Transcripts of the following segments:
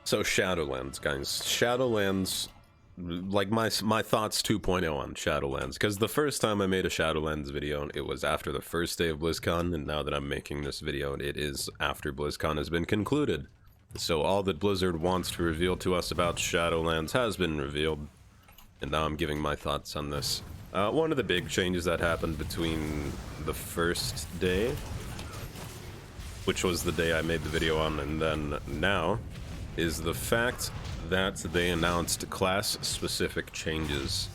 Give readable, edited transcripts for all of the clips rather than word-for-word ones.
So Shadowlands, guys. Shadowlands, like my thoughts 2.0 on Shadowlands, because the first time I made a Shadowlands video, it was after the first day of BlizzCon, and now that I'm making this video, it is after BlizzCon has been concluded. So all that Blizzard wants to reveal to us about Shadowlands has been revealed, and now I'm giving my thoughts on this. One of the big changes that happened between the first day, which was the day I made the video on, and then now, is the fact that they announced class-specific changes.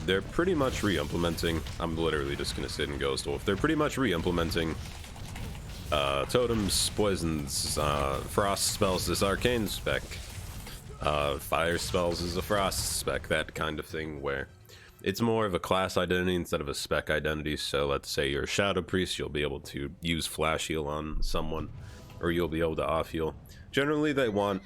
They're pretty much re-implementing, I'm literally just gonna sit in Ghost Wolf, they're pretty much re-implementing totems, poisons, frost spells is arcane spec, fire spells is a frost spec, that kind of thing, where it's more of a class identity instead of a spec identity. So let's say you're a Shadow Priest, you'll be able to use Flash Heal on someone, or you'll be able to off heal. Generally they want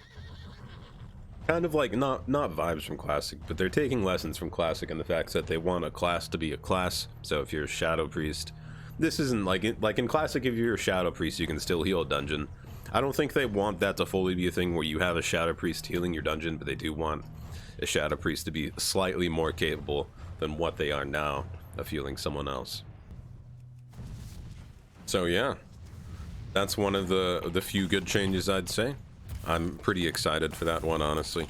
kind of like not vibes from Classic, but they're taking lessons from Classic in the fact that they want a class to be a class. So if you're a Shadow Priest, this isn't like in Classic, if you're a Shadow Priest you can still heal a dungeon. I don't think they want that to fully be a thing where you have a Shadow Priest healing your dungeon, but they do want a Shadow Priest to be slightly more capable than what they are now of healing someone else. So yeah, that's one of the few good changes, I'd say. I'm pretty excited for that one, honestly.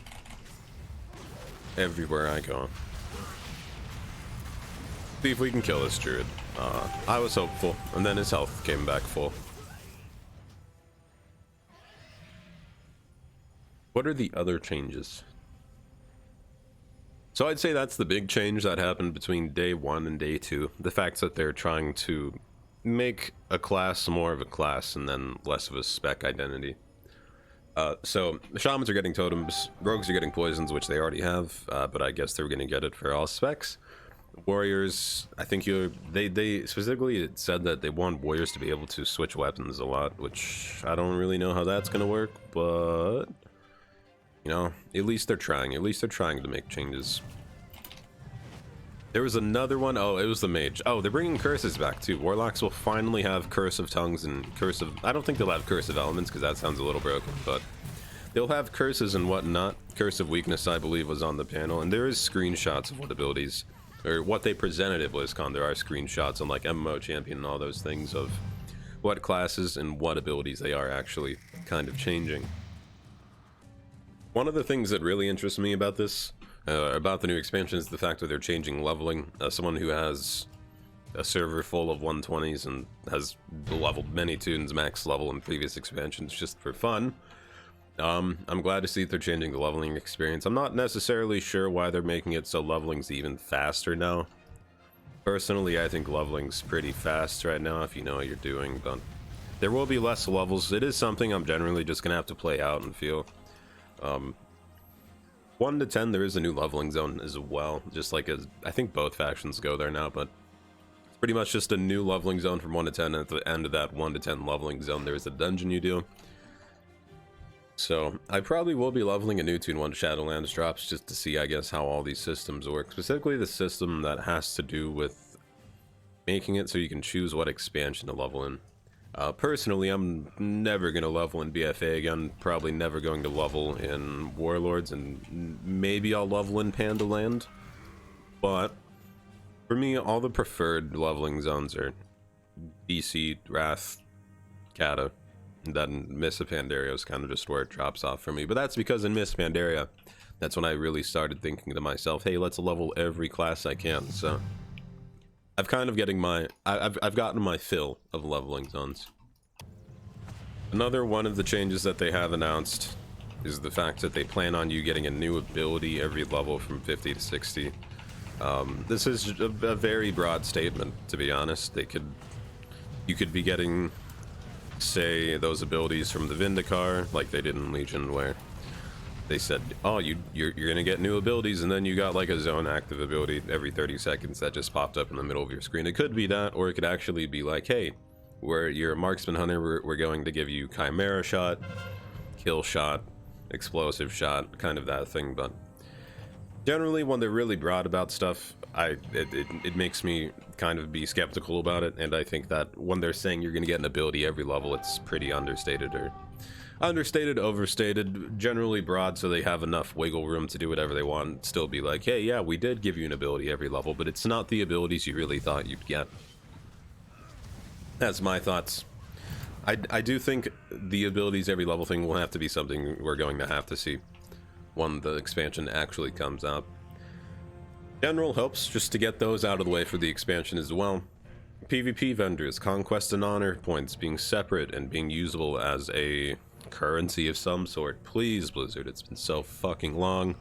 Everywhere I go. See if we can kill this druid. I was hopeful, and then his health came back full. What are the other changes? So I'd say that's the big change that happened between day 1 and day 2. The fact that they're trying to make a class more of a class and then less of a spec identity. So shamans are getting totems, rogues are getting poisons, which they already have, but I guess they're going to get it for all specs. Warriors, I think they specifically said that they want warriors to be able to switch weapons a lot, which I don't really know how that's going to work, but you know, at least they're trying. At least they're trying to make changes. There was another one. Oh, it was the mage. Oh, they're bringing curses back too. Warlocks will finally have Curse of Tongues and Curse of... I don't think they'll have Curse of Elements because that sounds a little broken, but they'll have curses and whatnot. Curse of Weakness, I believe, was on the panel, and there is screenshots of what abilities, or what they presented at BlizzCon. There are screenshots on like MMO Champion and all those things of what classes and what abilities they are actually kind of changing. One of the things that really interests me about this, about the new expansion, is the fact that they're changing leveling. Someone who has a server full of 120s and has leveled many toons max level in previous expansions just for fun, I'm glad to see that they're changing the leveling experience. I'm not necessarily sure why they're making it so leveling's even faster now. Personally, I think leveling's pretty fast right now if you know what you're doing, but there will be less levels. It is something I'm generally just gonna have to play out and feel. 1 to 10, there is a new leveling zone as well, just like as I think both factions go there now, but it's pretty much just a new leveling zone from 1 to 10, and at the end of that 1 to 10 leveling zone there is a dungeon you do. So I probably will be leveling a new toon when Shadowlands drops, just to see, I guess, how all these systems work, specifically the system that has to do with making it so you can choose what expansion to level in. Personally, I'm never going to level in BFA again, probably never going to level in Warlords, and maybe I'll level in Pandaland. But for me, all the preferred leveling zones are BC, Wrath, Kata, and then Mists of Pandaria is kind of just where it drops off for me. But that's because in Mists of Pandaria, that's when I really started thinking to myself, hey, let's level every class I can. So I've kind of getting my... I've gotten my fill of leveling zones. Another one of the changes that they have announced is the fact that they plan on you getting a new ability every level from 50 to 60. This is a very broad statement, to be honest. You could be getting, say, those abilities from the Vindicar, like they did in Legion, where they said, oh, you're gonna get new abilities, and then you got like a zone active ability every 30 seconds that just popped up in the middle of your screen. It could be that, or it could actually be like, hey, where you're a marksman hunter, we're going to give you Chimera Shot, Kill Shot, Explosive Shot, kind of that thing. But generally, when they're really broad about stuff, it makes me kind of be skeptical about it, and I think that when they're saying you're gonna get an ability every level, it's pretty understated, or understated, overstated, generally broad, so they have enough wiggle room to do whatever they want. Still be like, hey, yeah, we did give you an ability every level, but it's not the abilities you really thought you'd get. That's my thoughts. I do think the abilities every level thing will have to be something we're going to have to see when the expansion actually comes out. General hopes just to get those out of the way for the expansion as well. PvP vendors, conquest and honor points being separate and being usable as a currency of some sort. Please, Blizzard, it's been so fucking long.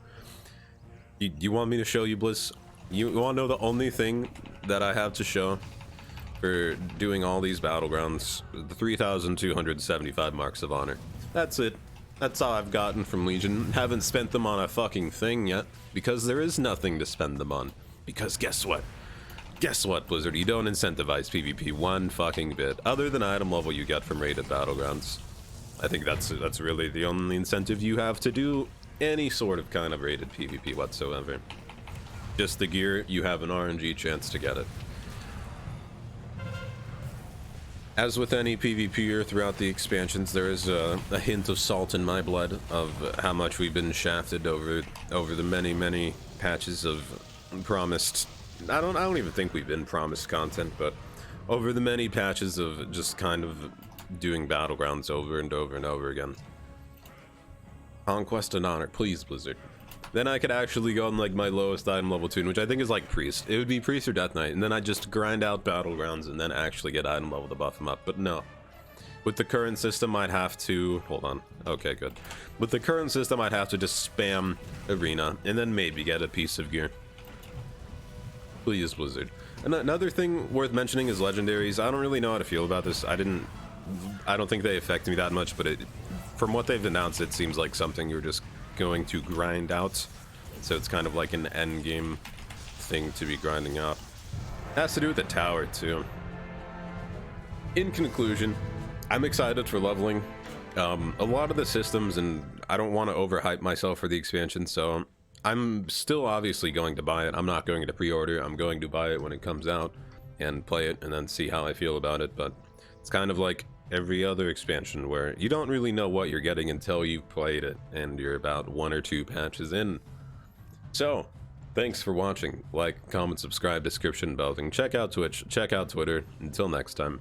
You want me to show you, Blizz? You want to know the only thing that I have to show for doing all these battlegrounds? The 3,275 marks of honor. That's it. That's all I've gotten from Legion. Haven't spent them on a fucking thing yet, because there is nothing to spend them on. Because guess what? Guess what, Blizzard? You don't incentivize PvP one fucking bit, other than item level you get from rated battlegrounds. I think that's really the only incentive you have to do any sort of kind of rated PvP whatsoever. Just the gear, you have an RNG chance to get it. As with any PvPer throughout the expansions, there is a hint of salt in my blood of how much we've been shafted over the many patches of promised. I don't even think we've been promised content, but over the many patches of just kind of doing battlegrounds over and over and over again. Conquest and honor, please, Blizzard. Then I could actually go on like my lowest item level toon, which I think is like priest. It would be priest or death knight, and then I'd just grind out battlegrounds and then actually get item level to buff them up. But no, with the current system, I'd have to hold on. Okay, good. With the current system, I'd have to just spam arena and then maybe get a piece of gear. Please, Blizzard. And another thing worth mentioning is legendaries. I don't really know how to feel about this. I don't think they affect me that much, but from what they've announced, it seems like something you're just going to grind out, so it's kind of like an end game thing to be grinding out. It has to do with the tower too. In conclusion, I'm excited for leveling. A lot of the systems, and I don't want to overhype myself for the expansion, so I'm still obviously going to buy it. I'm not going to pre-order. I'm going to buy it when it comes out and play it and then see how I feel about it. But it's kind of like every other expansion where you don't really know what you're getting until you've played it and you're about 1 or 2 patches in. So thanks for watching. Like, comment, subscribe, description, bell thing. Check out Twitch, check out Twitter. Until next time.